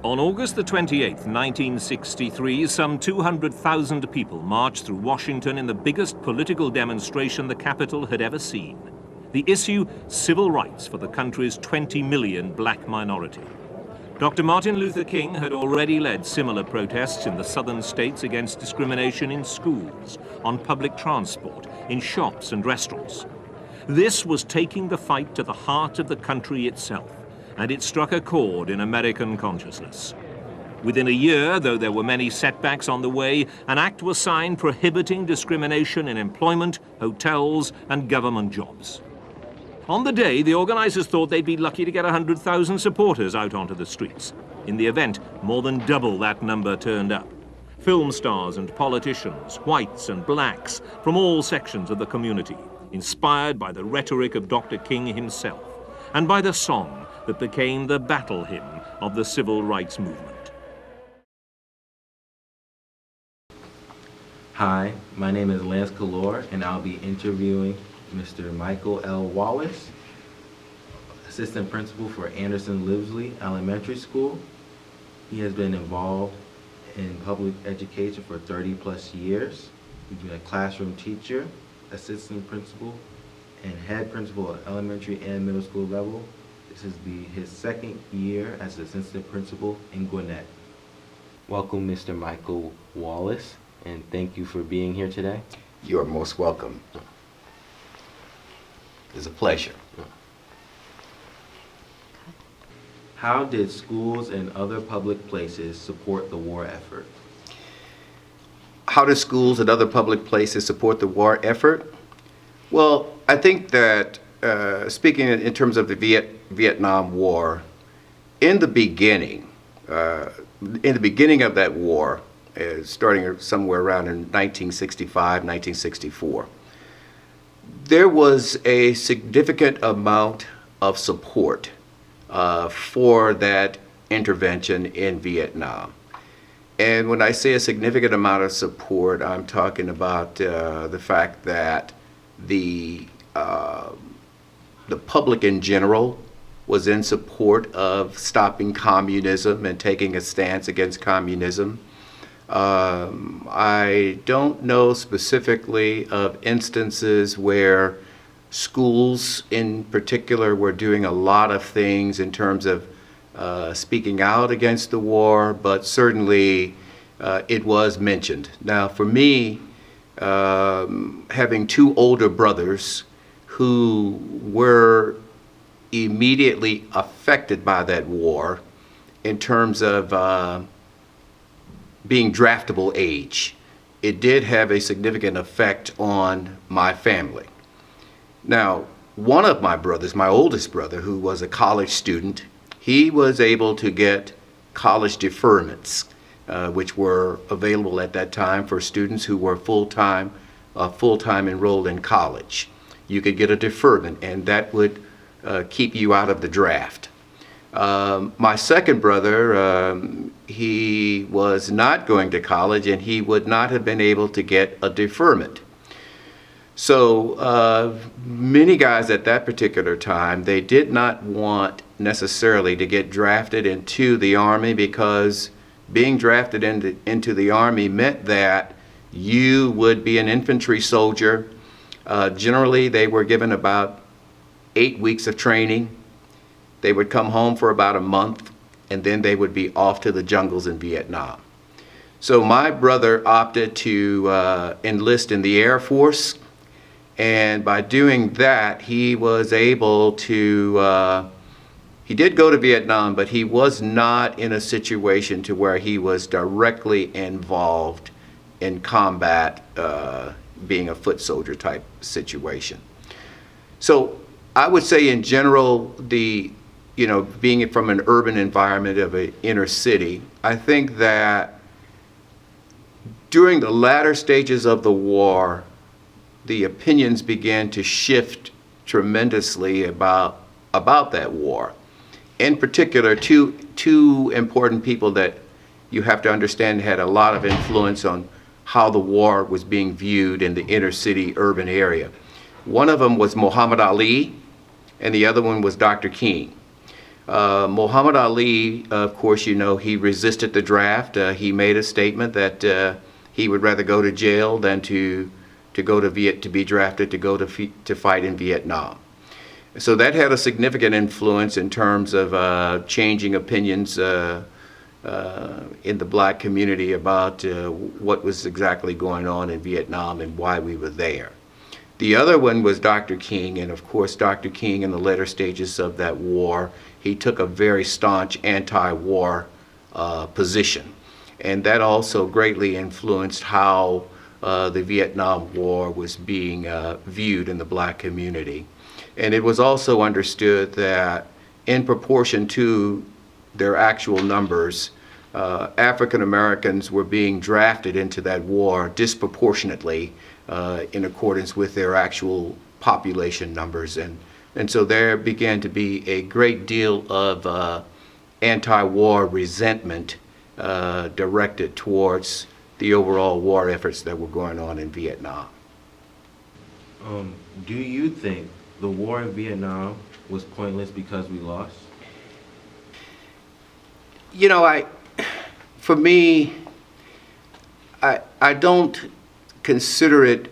On August the 28th, 1963, some 200,000 people marched through Washington in the biggest political demonstration the capital had ever seen. The issue, civil rights for the country's 20 million black minority. Dr. Martin Luther King had already led similar protests in the southern states against discrimination in schools, on public transport, in shops and restaurants. This was taking the fight to the heart of the country itself, and it struck a chord in American consciousness. Within a year, though there were many setbacks on the way, an act was signed prohibiting discrimination in employment, hotels, and government jobs. On the day, the organizers thought they'd be lucky to get 100,000 supporters out onto the streets. In the event, more than double that number turned up. Film stars and politicians, whites and blacks, from all sections of the community, inspired by the rhetoric of Dr. King himself, and by the song that became the battle hymn of the civil rights movement. Hi, my name is Lance Calor, and I'll be interviewing Mr. Michael L. Wallace, Assistant Principal for Anderson Livesley Elementary School. He has been involved in public education for 30+ years. He's been a classroom teacher, assistant principal, and head principal at elementary and middle school level. This is his second year as assistant principal in Gwinnett. Welcome, Mr. Michael Wallace, and thank you for being here today. You are most welcome. It's a pleasure. How did schools and other public places support the war effort? How do schools and other public places support the war effort? Well, I think that speaking in terms of the Vietnam War, in the beginning of that war, starting somewhere around in 1965, 1964, there was a significant amount of support for that intervention in Vietnam. And when I say a significant amount of support, I'm talking about the fact that the public in general was in support of stopping communism and taking a stance against communism. I don't know specifically of instances where schools in particular were doing a lot of things in terms of speaking out against the war, but certainly it was mentioned. Now for me, having two older brothers who were immediately affected by that war in terms of being draftable age, it did have a significant effect on my family. Now, one of my brothers, my oldest brother, who was a college student, he was able to get college deferments, which were available at that time for students who were full-time enrolled in college. You could get a deferment, and that would keep you out of the draft. My second brother, he was not going to college, and he would not have been able to get a deferment. So many guys at that particular time, they did not want necessarily to get drafted into the Army, because being drafted into the Army meant that you would be an infantry soldier. Generally, they were given about 8 weeks of training. They would come home for about a month, and then they would be off to the jungles in Vietnam. So my brother opted to enlist in the Air Force, and by doing that, he was able to, he did go to Vietnam, but he was not in a situation to where he was directly involved in combat, being a foot soldier type situation. So I would say in general, being from an urban environment of an inner city, I think that during the latter stages of the war, the opinions began to shift tremendously about that war. In particular, two important people that you have to understand had a lot of influence on how the war was being viewed in the inner city urban area. One of them was Muhammad Ali, and the other one was Dr. King. Muhammad Ali, of course, you know, he resisted the draft. He made a statement that he would rather go to jail than to be drafted to fight in Vietnam. So that had a significant influence in terms of changing opinions in the black community about what was exactly going on in Vietnam and why we were there. The other one was Dr. King, and of course Dr. King in the later stages of that war, he took a very staunch anti-war position. And that also greatly influenced how the Vietnam War was being viewed in the black community. And it was also understood that in proportion to their actual numbers, African Americans were being drafted into that war disproportionately in accordance with their actual population numbers. And so there began to be a great deal of anti-war resentment directed towards the overall war efforts that were going on in Vietnam. Do you think the war in Vietnam was pointless because we lost? You know, for me, I don't consider it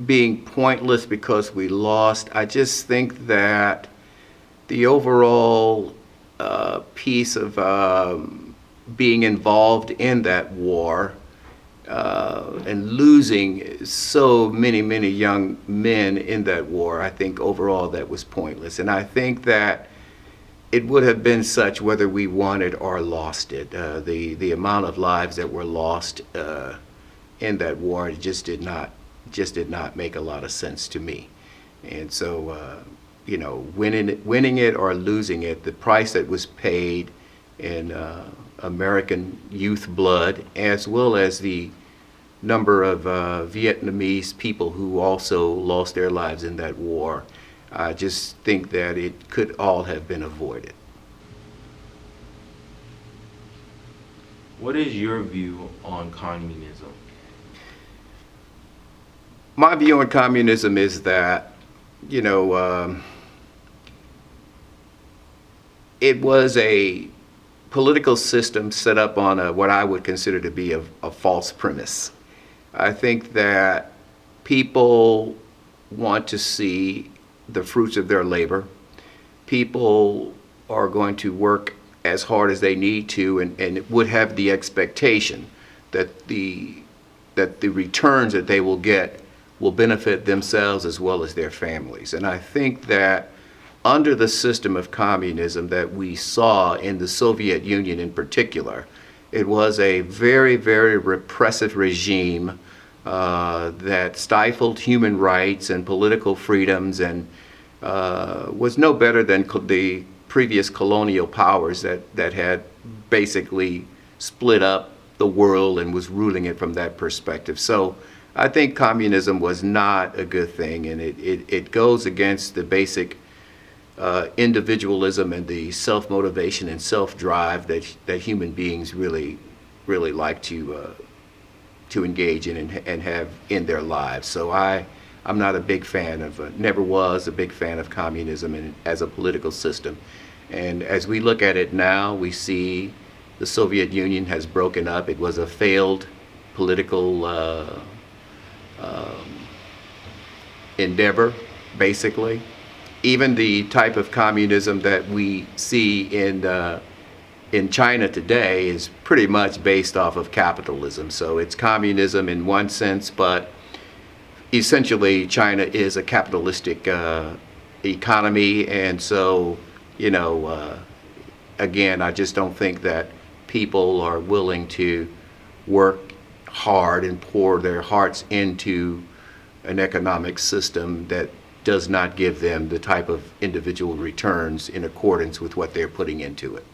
being pointless because we lost. I just think that the overall piece of being involved in that war and losing so many young men in that war, I think overall that was pointless. And I think that it would have been such whether we won it or lost it. The amount of lives that were lost in that war just did not make a lot of sense to me. And so, you know, winning it or losing it, the price that was paid in American youth blood, as well as the number of Vietnamese people who also lost their lives in that war, I just think that it could all have been avoided. What is your view on communism? My view on communism is that, you know, it was a political system set up on what I would consider to be a false premise. I think that people want to see the fruits of their labor. People are going to work as hard as they need to and would have the expectation that the returns that they will get will benefit themselves as well as their families. And I think that under the system of communism that we saw in the Soviet Union in particular, it was a very repressive regime that stifled human rights and political freedoms and was no better than the previous colonial powers that had basically split up the world and was ruling it from that perspective. So I think communism was not a good thing, and it goes against the basic individualism and the self-motivation and self-drive that human beings really like to engage in and have in their lives. So I'm not a big fan of, never was a big fan of communism as a political system. And as we look at it now, we see the Soviet Union has broken up. It was a failed political endeavor, basically. Even the type of communism that we see in China today is pretty much based off of capitalism. So it's communism in one sense, but essentially China is a capitalistic economy. And so, you know, again, I just don't think that people are willing to work hard and pour their hearts into an economic system that does not give them the type of individual returns in accordance with what they're putting into it.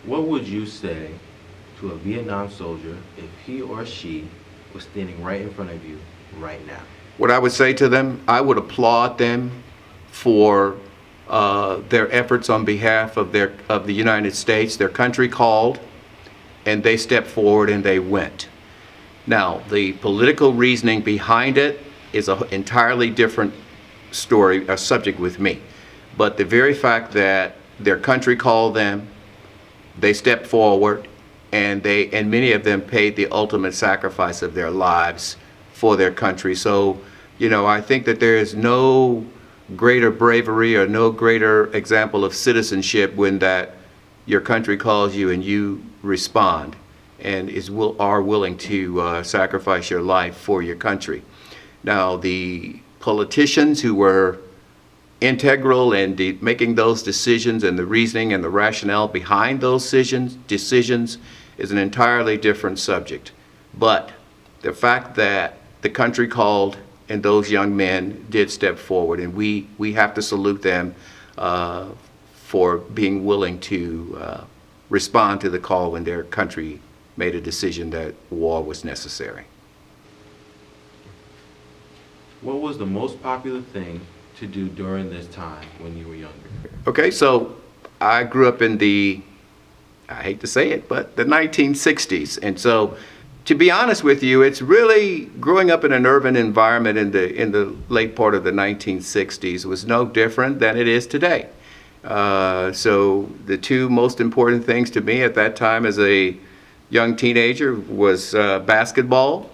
What would you say to a Vietnam soldier if he or she was standing right in front of you right now? What I would say to them, I would applaud them for their efforts on behalf of the United States. Their country called, and they stepped forward and they went. Now, the political reasoning behind it is an entirely different a subject with me. But the very fact that their country called them, they stepped forward, and many of them paid the ultimate sacrifice of their lives for their country. So, you know, I think that there is no greater bravery or no greater example of citizenship when that your country calls you and you respond and are willing to sacrifice your life for your country. Now, the politicians who were integral in making those decisions and the reasoning and the rationale behind those decisions is an entirely different subject. But the fact that the country called and those young men did step forward, and we have to salute them for being willing to respond to the call when their country made a decision that war was necessary. What was the most popular thing to do during this time when you were younger? Okay, so I grew up in I hate to say it, but the 1960s. And so, to be honest with you, it's really growing up in an urban environment in the late part of the 1960s was no different than it is today. So the two most important things to me at that time as a young teenager was basketball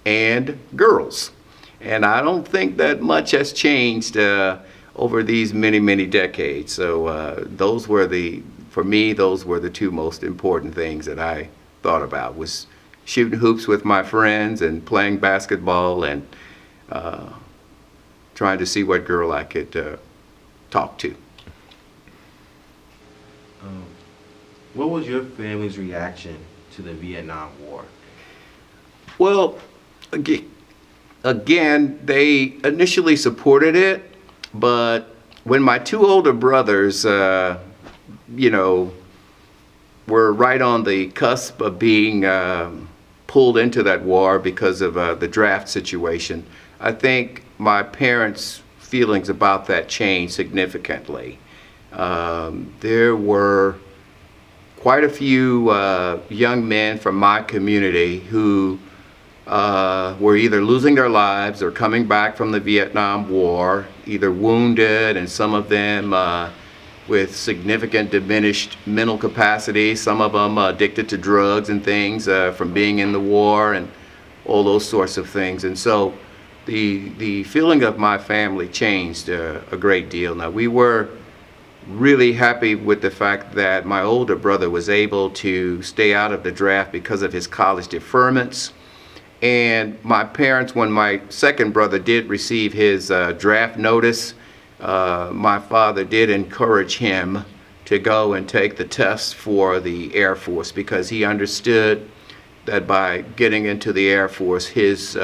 and girls. And I don't think that much has changed over these many, many decades. So for me, those were the two most important things that I thought about, was shooting hoops with my friends and playing basketball and trying to see what girl I could talk to. What was your family's reaction to the Vietnam War? Well, again, they initially supported it, but when my two older brothers, you know, were right on the cusp of being pulled into that war because of the draft situation, I think my parents' feelings about that changed significantly. There were quite a few young men from my community who were either losing their lives or coming back from the Vietnam War, either wounded, and some of them with significant diminished mental capacity, some of them addicted to drugs and things from being in the war and all those sorts of things. And so the feeling of my family changed a great deal. Now, we were really happy with the fact that my older brother was able to stay out of the draft because of his college deferments. And my parents, when my second brother did receive his draft notice, my father did encourage him to go and take the test for the Air Force, because he understood that by getting into the Air Force, his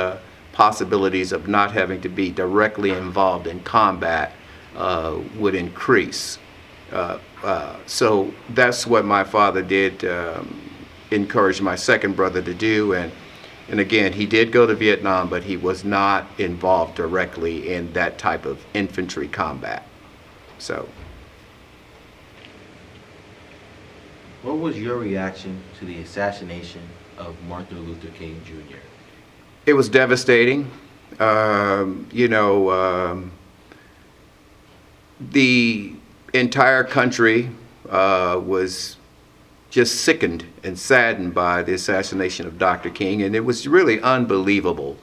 possibilities of not having to be directly involved in combat would increase. So that's what my father did encourage my second brother to do. And again, he did go to Vietnam, but he was not involved directly in that type of infantry combat. So. What was your reaction to the assassination of Martin Luther King Jr.? It was devastating. You know, the entire country was just sickened and saddened by the assassination of Dr. King, and it was really unbelievable.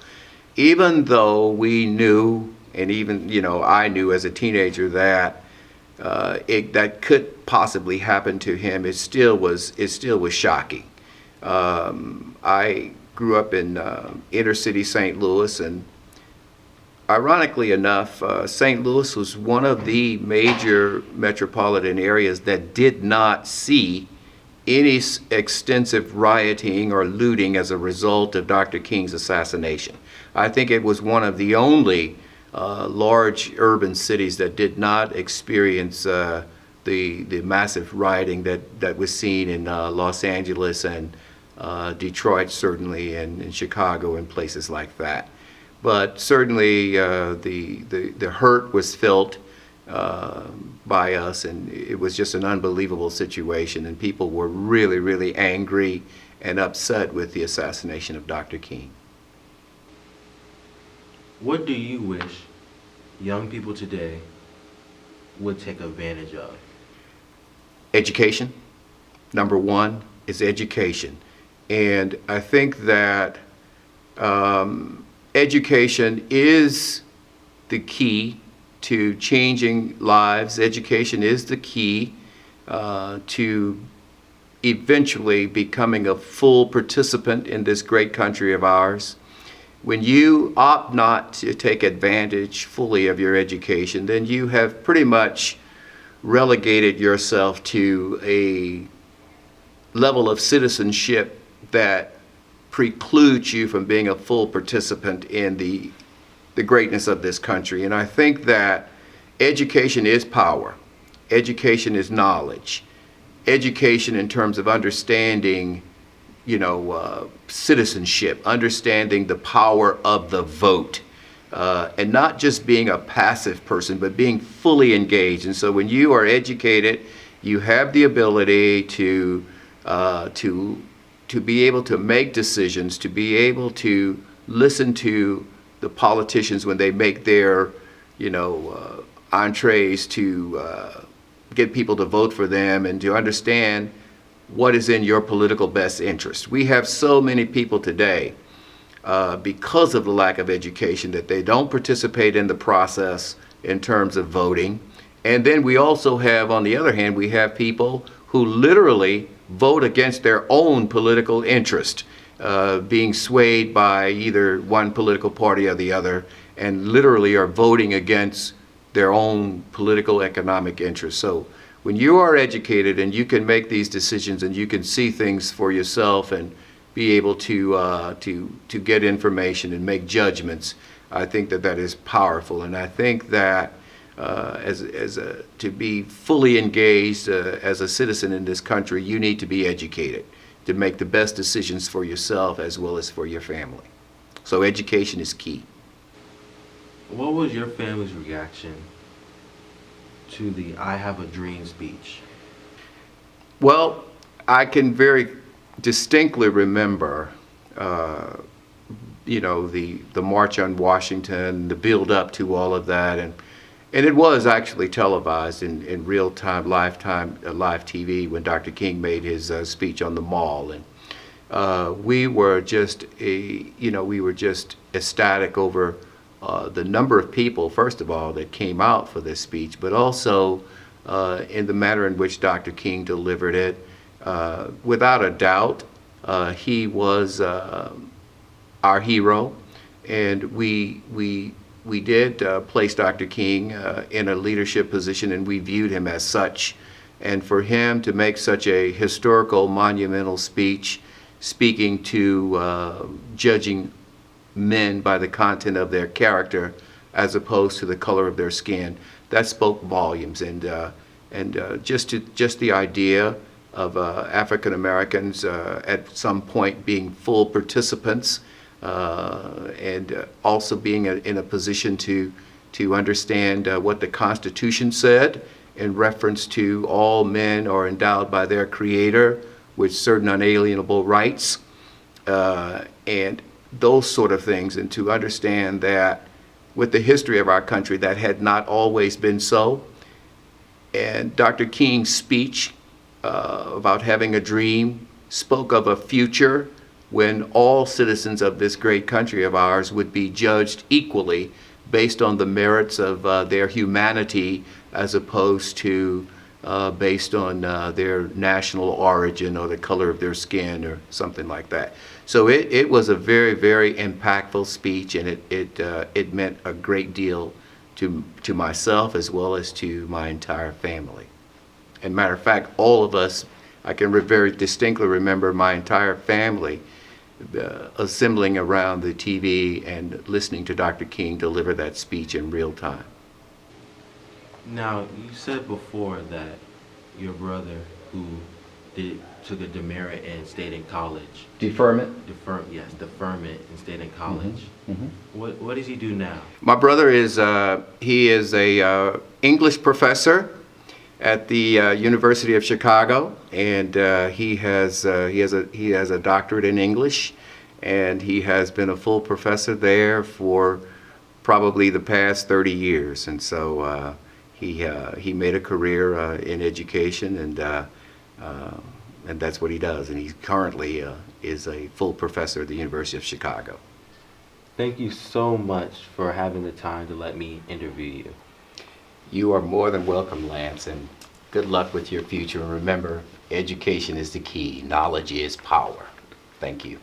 Even though we knew, and even, you know, I knew as a teenager that that could possibly happen to him, it still was shocking. I grew up in inner city St. Louis, and ironically enough, St. Louis was one of the major metropolitan areas that did not see any extensive rioting or looting as a result of Dr. King's assassination. I think it was one of the only large urban cities that did not experience the massive rioting that was seen in Los Angeles and Detroit, certainly, and in Chicago and places like that. But certainly the hurt was felt by us, and it was just an unbelievable situation, and people were really, really angry and upset with the assassination of Dr. King. What do you wish young people today would take advantage of? Education. Number one is education. And I think that education is the key to changing lives. Education is the key to eventually becoming a full participant in this great country of ours. When you opt not to take advantage fully of your education, then you have pretty much relegated yourself to a level of citizenship that precludes you from being a full participant in the greatness of this country. And I think that education is power. Education is knowledge. Education in terms of understanding, citizenship, understanding the power of the vote, and not just being a passive person, but being fully engaged. And so when you are educated, you have the ability to be able to make decisions, to be able to listen to the politicians when they make their, entrees to get people to vote for them, and to understand what is in your political best interest. We have so many people today, because of the lack of education, that they don't participate in the process in terms of voting. And then we also have, on the other hand, we have people who literally vote against their own political interest, being swayed by either one political party or the other, and literally are voting against their own political economic interests. So when you are educated and you can make these decisions and you can see things for yourself and be able to get information and make judgments, I think that is powerful. And I think that to be fully engaged as a citizen in this country, you need to be educated to make the best decisions for yourself as well as for your family. So education is key. What was your family's reaction to the "I Have a Dream" speech? Well, I can very distinctly remember, the March on Washington, the build up to all of that, and it was actually televised in real time, live TV when Dr. King made his speech on the Mall, and we were just ecstatic over the number of people, first of all, that came out for this speech, but also in the manner in which Dr. King delivered it. Without a doubt, he was our hero, and we did place Dr. King in a leadership position, and we viewed him as such. And for him to make such a historical, monumental speech, speaking to judging men by the content of their character as opposed to the color of their skin, that spoke volumes. And just the idea of African Americans at some point being full participants, and also being in a position to understand what the Constitution said in reference to all men are endowed by their Creator with certain unalienable rights, and those sort of things, and to understand that with the history of our country that had not always been so. And Dr. King's speech about having a dream spoke of a future when all citizens of this great country of ours would be judged equally based on the merits of their humanity, as opposed to based on their national origin or the color of their skin or something like that. So it was a very, very impactful speech, and it meant a great deal to myself as well as to my entire family. And matter of fact, all of us, I can very distinctly remember my entire family assembling around the TV and listening to Dr. King deliver that speech in real time. Now, you said before that your brother, who took a demerit and stayed in college. Deferment? Deferment and stayed in college. Mm-hmm. What does he do now? My brother is a English professor at the University of Chicago, and he has a doctorate in English, and he has been a full professor there for probably the past 30 years. And so he made a career in education, and that's what he does. And he currently is a full professor at the University of Chicago. Thank you so much for having the time to let me interview you. You are more than welcome, Lance, and good luck with your future. And remember, education is the key. Knowledge is power. Thank you.